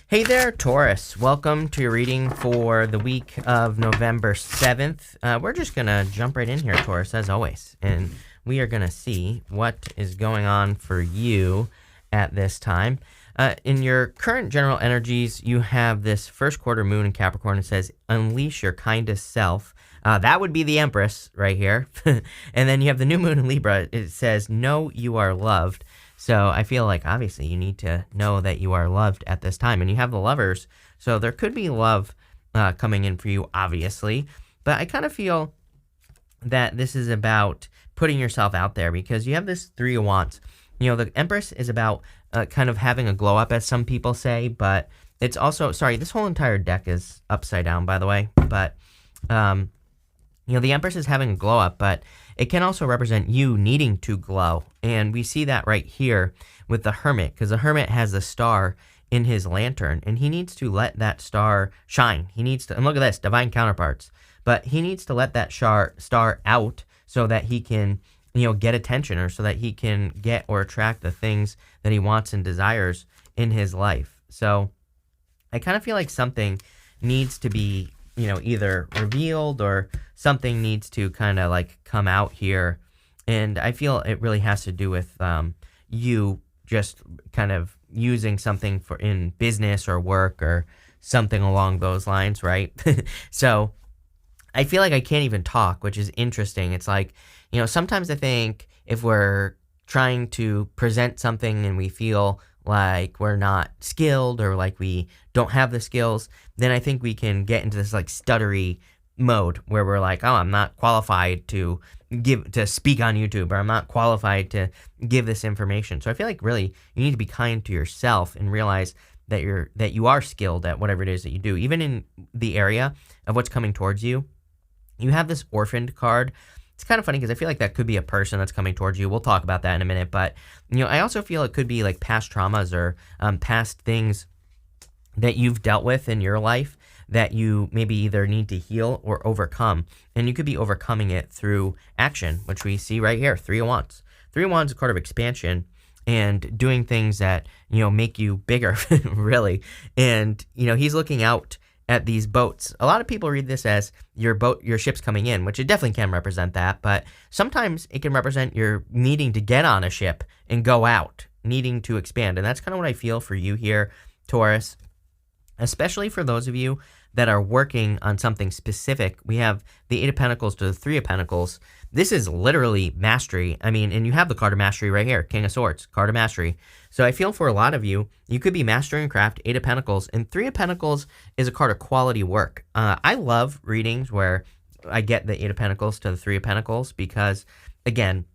Hey there, Taurus. Welcome to your reading for the week of November 7th. We're just going to jump right in here, Taurus, as always. And we are going to see what is going on for you at this time. In your current general energies, you have this first quarter moon in Capricorn. It says, unleash your kindest self. That would be the Empress right here. And then you have the new moon in Libra. It says, know you are loved. So I feel like, obviously, you need to know that you are loved at this time. And you have the Lovers, so there could be love coming in for you, obviously. But I kind of feel that this is about putting yourself out there because you have this Three of Wands. You know, the Empress is about kind of having a glow up, as some people say. But it's also, sorry, this whole entire deck is upside down, by the way. But, you know, the Empress is having a glow up, but it can also represent you needing to glow. And we see that right here with the Hermit, because the Hermit has the star in his lantern, and he needs to let that star shine. He needs to, and look at this, divine counterparts. But he needs to let that star out so that he can, you know, get attention, or so that he can get or attract the things that he wants and desires in his life. So I kind of feel like something needs to be, you know, either revealed or something needs to kind of like come out here. And I feel it really has to do with you just kind of using something for in business or work or something along those lines, right? So I feel like I can't even talk, which is interesting. It's like, you know, sometimes I think if we're trying to present something and we feel like we're not skilled or like we don't have the skills, then I think we can get into this like stuttery mode where we're like, oh, I'm not qualified to speak on YouTube, or I'm not qualified to give this information. So I feel like really you need to be kind to yourself and realize that you are skilled at whatever it is that you do. Even in the area of what's coming towards you, you have this orphaned card. It's kind of funny because I feel like that could be a person that's coming towards you. We'll talk about that in a minute. But, you know, I also feel it could be like past traumas or past things that you've dealt with in your life that you maybe either need to heal or overcome. And you could be overcoming it through action, which we see right here, Three of Wands. Three of Wands is a card of expansion and doing things that, you know, make you bigger, really. And, you know, he's looking out at these boats. A lot of people read this as your ship's coming in, which it definitely can represent that, but sometimes it can represent your needing to get on a ship and go out, needing to expand. And that's kind of what I feel for you here, Taurus, especially for those of you that are working on something specific. We have the Eight of Pentacles to the Three of Pentacles. This is literally mastery. I mean, and you have the card of mastery right here, King of Swords, card of mastery. So I feel for a lot of you, you could be mastering a craft, Eight of Pentacles, and Three of Pentacles is a card of quality work. I love readings where I get the Eight of Pentacles to the Three of Pentacles because, again,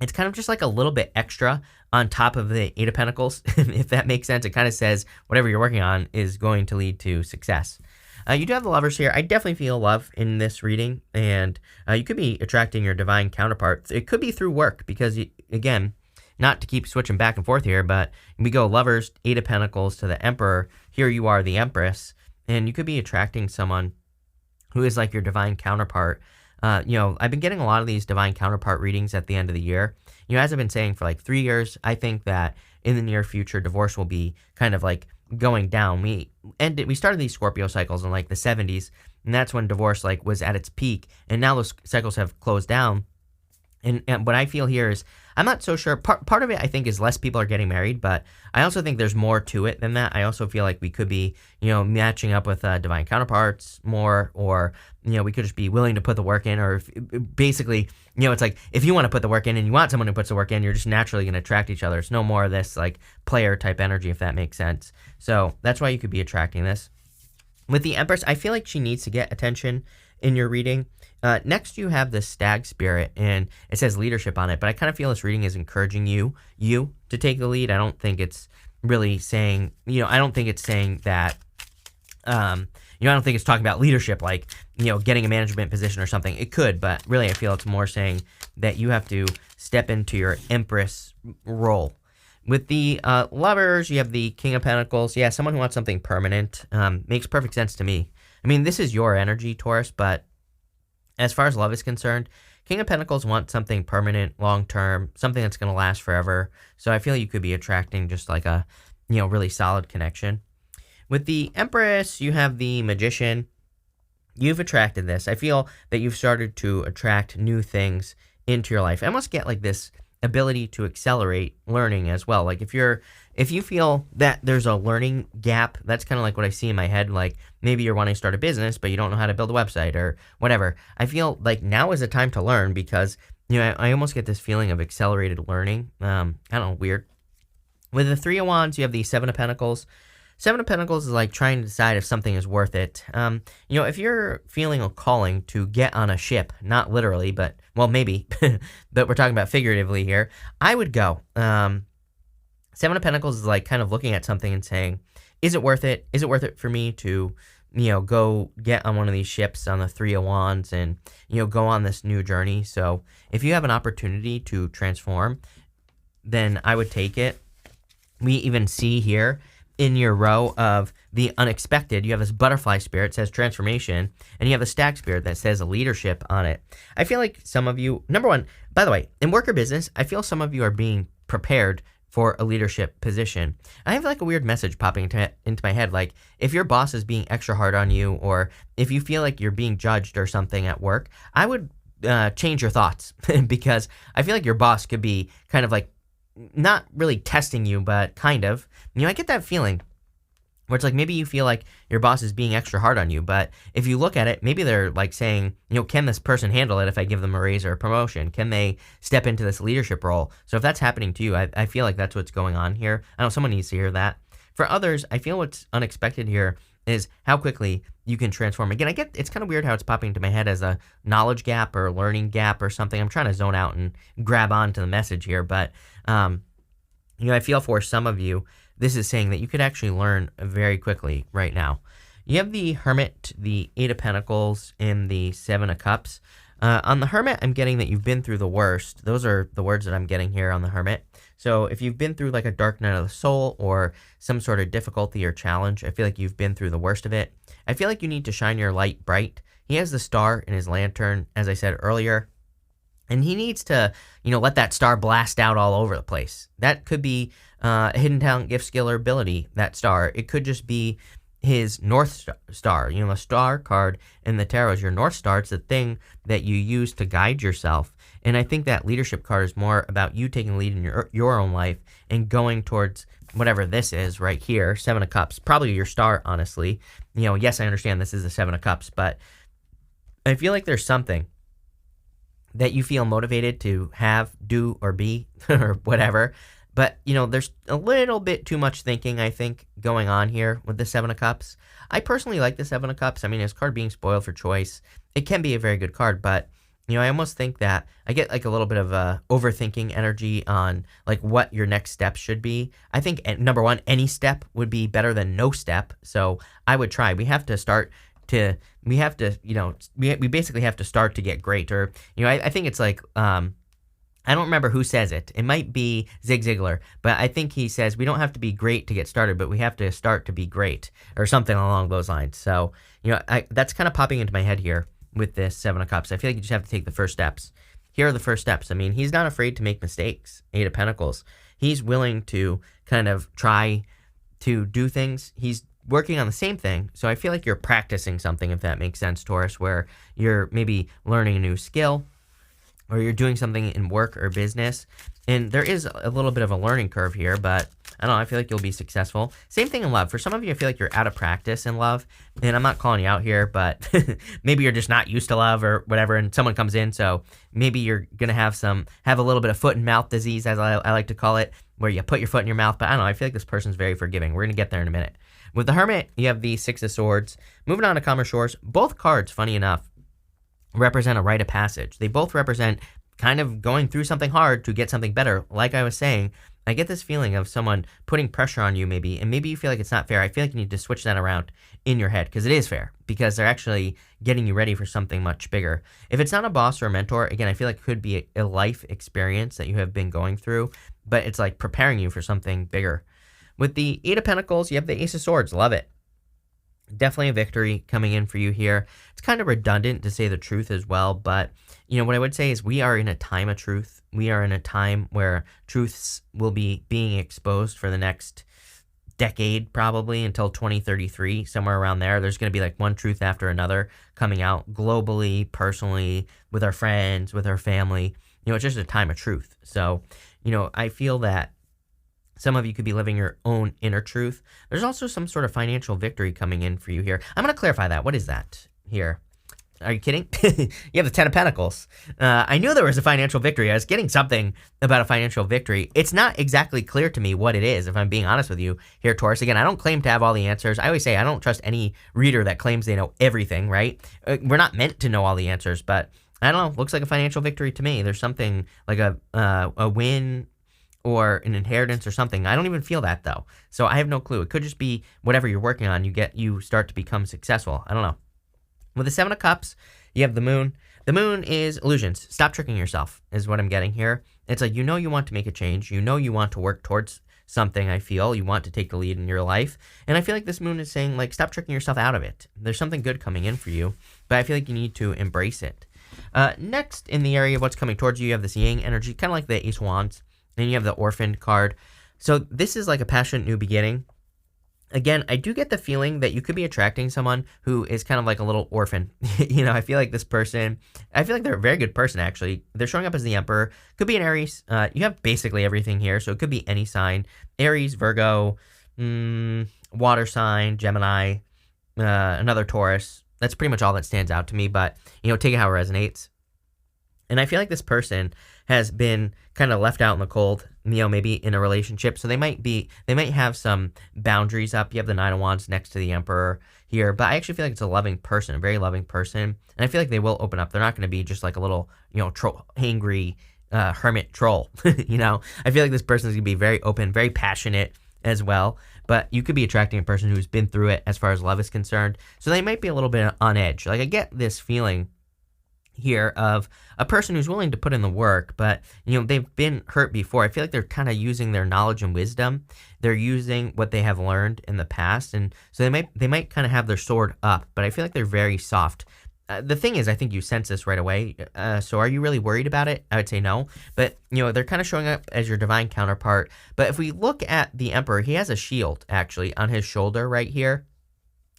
it's kind of just like a little bit extra on top of the Eight of Pentacles, if that makes sense. It kind of says whatever you're working on is going to lead to success. You do have the Lovers here. I definitely feel love in this reading, and you could be attracting your divine counterpart. It could be through work because, again, not to keep switching back and forth here, but we go Lovers, Eight of Pentacles to the Emperor. Here you are, the Empress, and you could be attracting someone who is like your divine counterpart. You know, I've been getting a lot of these divine counterpart readings at the end of the year. You know, as I've been saying for like 3 years, I think that in the near future, divorce will be kind of like going down. We started these Scorpio cycles in like the 70s, and that's when divorce like was at its peak, and now those cycles have closed down. And what I feel here is, I'm not so sure. Part of it, I think, is less people are getting married, but I also think there's more to it than that. I also feel like we could be, you know, matching up with divine counterparts more, or, you know, we could just be willing to put the work in, or basically, you know, it's like, if you want to put the work in and you want someone who puts the work in, you're just naturally going to attract each other. It's no more of this, like, player type energy, if that makes sense. So that's why you could be attracting this. With the Empress, I feel like she needs to get attention in your reading. Next, you have the Stag Spirit, and it says leadership on it, but I kind of feel this reading is encouraging you to take the lead. I don't think it's really saying, you know, I don't think it's saying that, you know, I don't think it's talking about leadership, like, you know, getting a management position or something. It could, but really I feel it's more saying that you have to step into your Empress role. With the Lovers, you have the King of Pentacles. Yeah, someone who wants something permanent. Makes perfect sense to me. I mean, this is your energy, Taurus, but as far as love is concerned, King of Pentacles wants something permanent, long-term, something that's going to last forever. So I feel you could be attracting just like a, you know, really solid connection. With the Empress, you have the Magician. You've attracted this. I feel that you've started to attract new things into your life. I almost get like this ability to accelerate learning as well. Like if you feel that there's a learning gap, that's kind of like what I see in my head. Like maybe you're wanting to start a business, but you don't know how to build a website or whatever. I feel like now is the time to learn because, I almost get this feeling of accelerated learning. I don't know, weird. With the Three of Wands, you have the Seven of Pentacles. Seven of Pentacles is like trying to decide if something is worth it. If you're feeling a calling to get on a ship, not literally, but, well, maybe, but we're talking about figuratively here, I would go. Seven of Pentacles is like kind of looking at something and saying, is it worth it? Is it worth it for me to, go get on one of these ships on the Three of Wands and, go on this new journey? So if you have an opportunity to transform, then I would take it. We even see here in your row of the unexpected, you have this butterfly spirit that says transformation, and you have the stack spirit that says leadership on it. I feel like some of you, number one, by the way, in work or business, I feel some of you are being prepared for a leadership position. I have like a weird message popping into my head, like if your boss is being extra hard on you, or if you feel like you're being judged or something at work, I would change your thoughts because I feel like your boss could be kind of like not really testing you, but kind of. I get that feeling where it's like maybe you feel like your boss is being extra hard on you, but if you look at it, maybe they're like saying, can this person handle it if I give them a raise or a promotion? Can they step into this leadership role? So if that's happening to you, I feel like that's what's going on here. I know someone needs to hear that. For others, I feel what's unexpected here is how quickly you can transform. Again, I get it's kind of weird how it's popping into my head as a knowledge gap or learning gap or something. I'm trying to zone out and grab onto the message here, but I feel for some of you, this is saying that you could actually learn very quickly right now. You have the Hermit, the Eight of Pentacles, and the Seven of Cups. On the Hermit, I'm getting that you've been through the worst. Those are the words that I'm getting here on the Hermit. So if you've been through like a dark night of the soul or some sort of difficulty or challenge, I feel like you've been through the worst of it. I feel like you need to shine your light bright. He has the star in his lantern, as I said earlier. And he needs to, let that star blast out all over the place. That could be a hidden talent, gift, skill, or ability, that star. It could just be his North Star. The star card in the tarot is your North Star. It's the thing that you use to guide yourself. And I think that leadership card is more about you taking the lead in your own life and going towards whatever this is right here, Seven of Cups. Probably your star, honestly. Yes, I understand this is the Seven of Cups, but I feel like there's something that you feel motivated to have, do, or be, or whatever. But, there's a little bit too much thinking, I think, going on here with the Seven of Cups. I personally like the Seven of Cups. I mean, his card being spoiled for choice, it can be a very good card, but, I almost think that I get like a little bit of overthinking energy on like what your next step should be. I think, number one, any step would be better than no step. So I would try. We have to start we basically have to start to get great. Or, I think it's like, I don't remember who says it. It might be Zig Ziglar, but I think he says we don't have to be great to get started, but we have to start to be great or something along those lines. So, that's kind of popping into my head here with this Seven of Cups. I feel like you just have to take the first steps. Here are the first steps. I mean, he's not afraid to make mistakes. Eight of Pentacles. He's willing to kind of try to do things. He's working on the same thing. So I feel like you're practicing something, if that makes sense, Taurus, where you're maybe learning a new skill or you're doing something in work or business. And there is a little bit of a learning curve here, but I don't know, I feel like you'll be successful. Same thing in love. For some of you, I feel like you're out of practice in love. And I'm not calling you out here, but maybe you're just not used to love or whatever, and someone comes in. So maybe you're going to have a little bit of foot and mouth disease, as I like to call it, where you put your foot in your mouth. But I don't know, I feel like this person's very forgiving. We're going to get there in a minute. With the Hermit, you have the Six of Swords. Moving on to calmer shores, both cards, funny enough, represent a rite of passage. They both represent kind of going through something hard to get something better. Like I was saying, I get this feeling of someone putting pressure on you maybe, and maybe you feel like it's not fair. I feel like you need to switch that around in your head, because it is fair, because they're actually getting you ready for something much bigger. If it's not a boss or a mentor, again, I feel like it could be a life experience that you have been going through, but it's like preparing you for something bigger. With the Eight of Pentacles, you have the Ace of Swords. Love it. Definitely a victory coming in for you here. It's kind of redundant to say the truth as well, but what I would say is we are in a time of truth. We are in a time where truths will be being exposed for the next decade, probably until 2033, somewhere around there. There's going to be like one truth after another coming out globally, personally, with our friends, with our family. It's just a time of truth. So, I feel that some of you could be living your own inner truth. There's also some sort of financial victory coming in for you here. I'm going to clarify that. What is that here? Are you kidding? You have the Ten of Pentacles. I knew there was a financial victory. I was getting something about a financial victory. It's not exactly clear to me what it is, if I'm being honest with you here, Taurus. Again, I don't claim to have all the answers. I always say I don't trust any reader that claims they know everything, right? We're not meant to know all the answers, but I don't know. Looks like a financial victory to me. There's something like a win or an inheritance or something. I don't even feel that, though. So I have no clue. It could just be whatever you're working on, you start to become successful. I don't know. With the Seven of Cups, you have the Moon. The Moon is illusions. Stop tricking yourself, is what I'm getting here. It's like, you want to make a change. You want to work towards something, I feel. You want to take the lead in your life. And I feel like this Moon is saying, like, stop tricking yourself out of it. There's something good coming in for you, but I feel like you need to embrace it. Next, in the area of what's coming towards you, you have this Yang energy, kind of like the Ace of Wands. And you have the Orphaned card. So this is like a passionate new beginning. Again, I do get the feeling that you could be attracting someone who is kind of like a little orphan. I feel like this person, I feel like they're a very good person, actually. They're showing up as the Emperor. Could be an Aries. You have basically everything here, so it could be any sign. Aries, Virgo, water sign, Gemini, another Taurus. That's pretty much all that stands out to me, but, take it how it resonates. And I feel like this person has been kind of left out in the cold, maybe in a relationship. So they might have some boundaries up. You have the Nine of Wands next to the Emperor here, but I actually feel like it's a loving person, a very loving person. And I feel like they will open up. They're not going to be just like a little, hangry hermit troll. I feel like this person is going to be very open, very passionate as well. But you could be attracting a person who's been through it as far as love is concerned. So they might be a little bit on edge. Like, I get this feeling here of a person who's willing to put in the work, but they've been hurt before. I feel like they're kind of using their knowledge and wisdom. They're using what they have learned in the past, and so they might kind of have their sword up, but I feel like they're very soft. The thing is, I think you sense this right away. So are you really worried about it? I would say no, but they're kind of showing up as your divine counterpart. But if we look at the Emperor, he has a shield actually on his shoulder right here.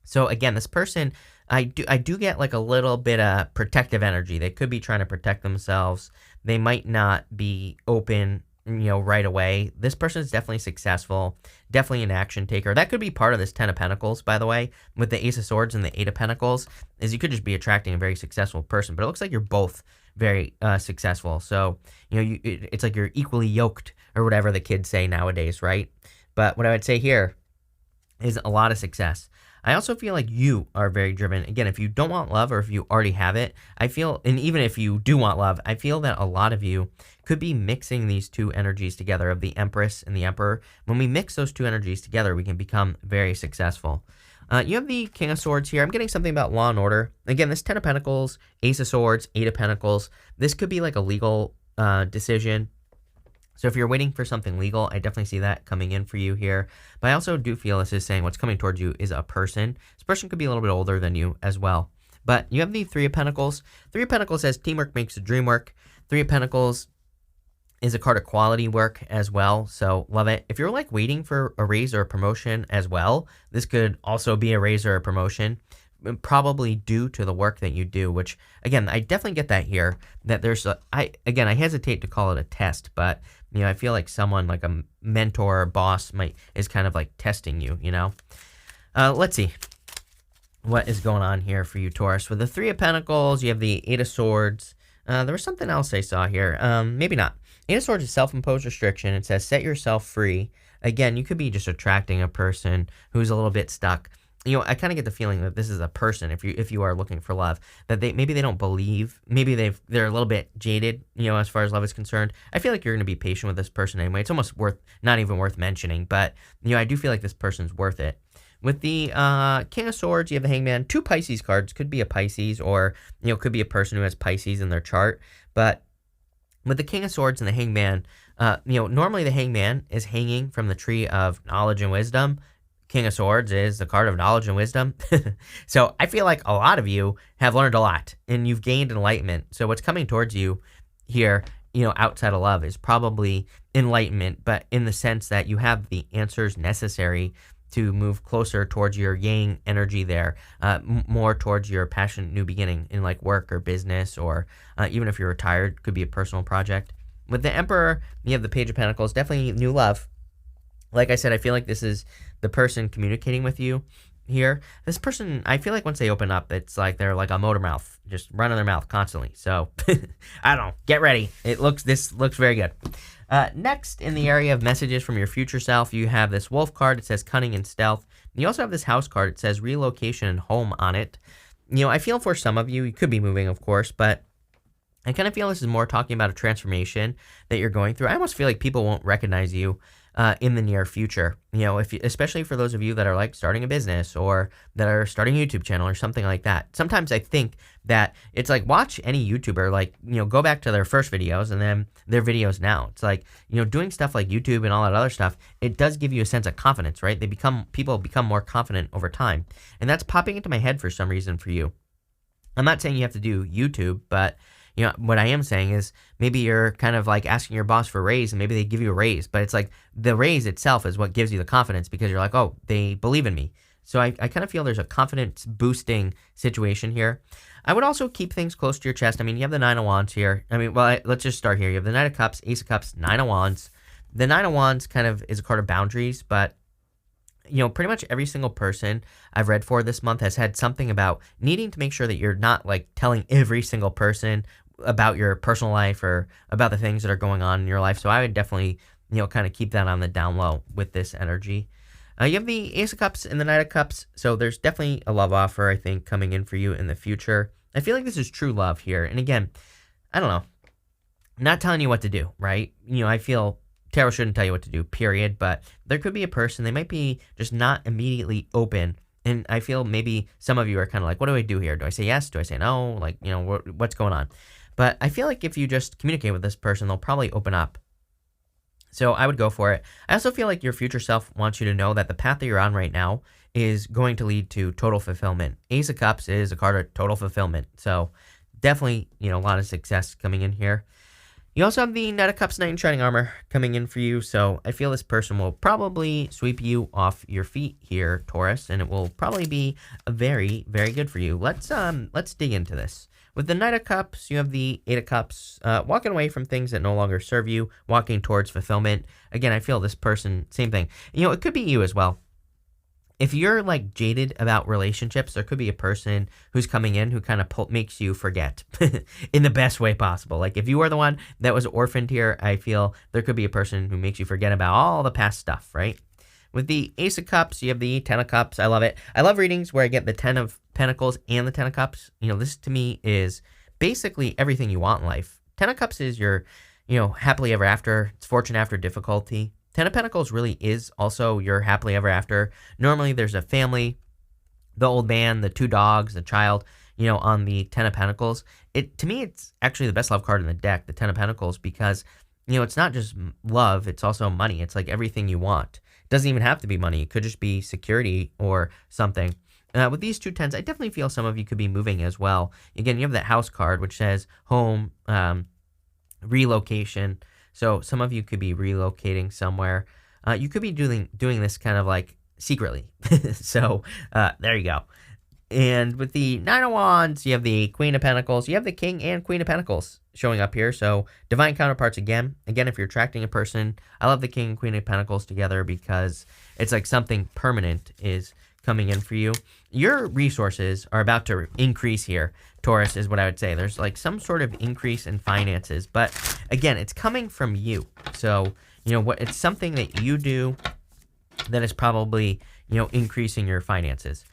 So again, this person, I do get like a little bit of protective energy. They could be trying to protect themselves. They might not be open, right away. This person is definitely successful, definitely an action taker. That could be part of this Ten of Pentacles, by the way, with the Ace of Swords and the Eight of Pentacles, is you could just be attracting a very successful person. But it looks like you're both very successful. So, it's like you're equally yoked, or whatever the kids say nowadays, right? But what I would say here is a lot of success. I also feel like you are very driven. Again, if you don't want love, or if you already have it, I feel, and even if you do want love, I feel that a lot of you could be mixing these two energies together of the Empress and the Emperor. When we mix those two energies together, we can become very successful. You have the King of Swords here. I'm getting something about law and order. Again, this Ten of Pentacles, Ace of Swords, Eight of Pentacles. This could be like a legal decision. So if you're waiting for something legal, I definitely see that coming in for you here. But I also do feel this is saying what's coming towards you is a person. This person could be a little bit older than you as well. But you have the Three of Pentacles. Three of Pentacles says teamwork makes the dream work. Three of Pentacles is a card of quality work as well. So love it. If you're like waiting for a raise or a promotion as well, this could also be a raise or a promotion, probably due to the work that you do, which again, I definitely get that here, that there's I hesitate to call it a test, but I feel like someone like a mentor or boss is kind of like testing you, Let's see what is going on here for you, Taurus. With the Three of Pentacles, you have the Eight of Swords. There was something else I saw here. Maybe not. Eight of Swords is self-imposed restriction. It says set yourself free. Again, you could be just attracting a person who's a little bit stuck. I kind of get the feeling that this is a person, if you are looking for love, that maybe they don't believe, maybe they're a little bit jaded, as far as love is concerned. I feel like you're going to be patient with this person anyway. It's almost not even worth mentioning, but, I do feel like this person's worth it. With the King of Swords, you have the Hangman. Two Pisces cards. Could be a Pisces, or, could be a person who has Pisces in their chart. But with the King of Swords and the Hangman, normally the Hangman is hanging from the tree of knowledge and wisdom. King of Swords is the card of knowledge and wisdom. So I feel like a lot of you have learned a lot and you've gained enlightenment. So what's coming towards you here outside of love is probably enlightenment, but in the sense that you have the answers necessary to move closer towards your yang energy there, more towards your passionate new beginning in like work or business, or even if you're retired, could be a personal project. With the Emperor, you have the Page of Pentacles, definitely new love. Like I said, I feel like this is the person communicating with you here. This person, I feel like once they open up, it's like they're like a motor mouth, just running their mouth constantly. So, I don't know. Get ready. This looks very good. Next, in the area of messages from your future self, you have this Wolf card. It says cunning and stealth. You also have this House card. It says relocation and home on it. I feel for some of you, you could be moving, of course, but I kind of feel this is more talking about a transformation that you're going through. I almost feel like people won't recognize you in the near future, especially for those of you that are like starting a business or that are starting a YouTube channel or something like that. Sometimes I think that it's like, watch any YouTuber, like, go back to their first videos and then their videos now. It's like, doing stuff like YouTube and all that other stuff, it does give you a sense of confidence, right? People become more confident over time. And that's popping into my head for some reason for you. I'm not saying you have to do YouTube, but what I am saying is maybe you're kind of like asking your boss for a raise and maybe they give you a raise, but it's like the raise itself is what gives you the confidence because you're like, oh, they believe in me. So I kind of feel there's a confidence boosting situation here. I would also keep things close to your chest. I mean, you have the Nine of Wands here. Let's just start here. You have the Knight of Cups, Ace of Cups, Nine of Wands. The Nine of Wands kind of is a card of boundaries, but pretty much every single person I've read for this month has had something about needing to make sure that you're not like telling every single person about your personal life or about the things that are going on in your life. So I would definitely, kind of keep that on the down low with this energy. You have the Ace of Cups and the Knight of Cups. So there's definitely a love offer, I think, coming in for you in the future. I feel like this is true love here. And again, I don't know, I'm not telling you what to do, right? I feel tarot shouldn't tell you what to do, period. But there could be a person, they might be just not immediately open. And I feel maybe some of you are kind of like, what do I do here? Do I say yes? Do I say no? Like, what's going on? But I feel like if you just communicate with this person, they'll probably open up. So I would go for it. I also feel like your future self wants you to know that the path that you're on right now is going to lead to total fulfillment. Ace of Cups is a card of total fulfillment. So definitely, a lot of success coming in here. You also have the Knight of Cups, Knight in Shining Armor coming in for you. So I feel this person will probably sweep you off your feet here, Taurus, and it will probably be very, very good for you. Let's dig into this. With the Knight of Cups, you have the Eight of Cups, walking away from things that no longer serve you, walking towards fulfillment. Again, I feel this person, same thing. It could be you as well. If you're like jaded about relationships, there could be a person who's coming in who kind of makes you forget in the best way possible. Like if you are the one that was orphaned here, I feel there could be a person who makes you forget about all the past stuff, right? With the Ace of Cups, you have the Ten of Cups. I love it. I love readings where I get the Ten of Pentacles and the Ten of Cups. This to me is basically everything you want in life. Ten of Cups is your, happily ever after. It's fortune after difficulty. Ten of Pentacles really is also your happily ever after. Normally there's a family, the old man, the two dogs, the child, on the Ten of Pentacles. To me, it's actually the best love card in the deck, the Ten of Pentacles, because, it's not just love, it's also money. It's like everything you want. It doesn't even have to be money. It could just be security or something. With these two tens, I definitely feel some of you could be moving as well. Again, you have that House card, which says home, relocation. So some of you could be relocating somewhere. You could be doing this kind of like secretly. So there you go. And with the Nine of Wands, you have the Queen of Pentacles. You have the King and Queen of Pentacles showing up here. So divine counterparts again. Again, if you're attracting a person, I love the King and Queen of Pentacles together because it's like something permanent is coming in for you. Your resources are about to increase here, Taurus, is what I would say. There's like some sort of increase in finances, but again, it's coming from you. So, it's something that you do that is probably, increasing your finances.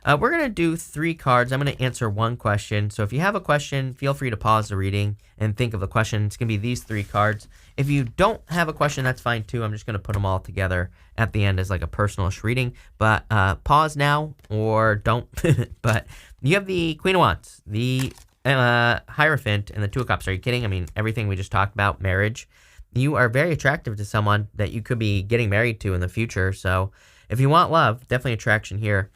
We're going to do 3 cards. I'm going to answer one question. So if you have a question, feel free to pause the reading and think of the question. It's going to be these 3 cards. If you don't have a question, that's fine too. I'm just going to put them all together at the end as like a personalish reading. But pause now or don't. But you have the Queen of Wands, the Hierophant, and the Two of Cups. Are you kidding? I mean, everything we just talked about, marriage. You are very attractive to someone that you could be getting married to in the future. So if you want love, definitely attraction here.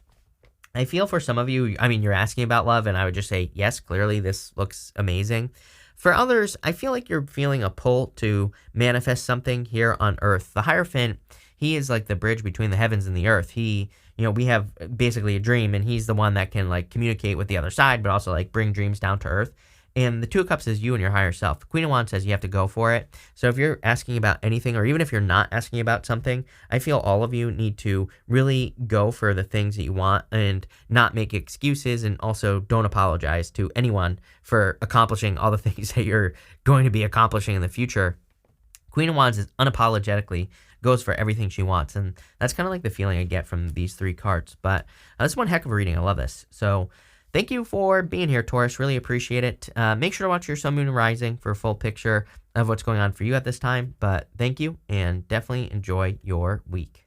I feel for some of you, I mean, you're asking about love, and I would just say, yes, clearly this looks amazing. For others, I feel like you're feeling a pull to manifest something here on Earth. The Hierophant, he is like the bridge between the heavens and the earth. We have basically a dream, and he's the one that can like communicate with the other side, but also like bring dreams down to Earth. And the Two of Cups is you and your higher self. The Queen of Wands says you have to go for it. So if you're asking about anything, or even if you're not asking about something, I feel all of you need to really go for the things that you want and not make excuses, and also don't apologize to anyone for accomplishing all the things that you're going to be accomplishing in the future. Queen of Wands is unapologetically goes for everything she wants, and that's kind of like the feeling I get from these three cards. But this is one heck of a reading. I love this. So thank you for being here, Taurus. Really appreciate it. Make sure to watch your Sun, Moon, and Rising for a full picture of what's going on for you at this time. But thank you, and definitely enjoy your week.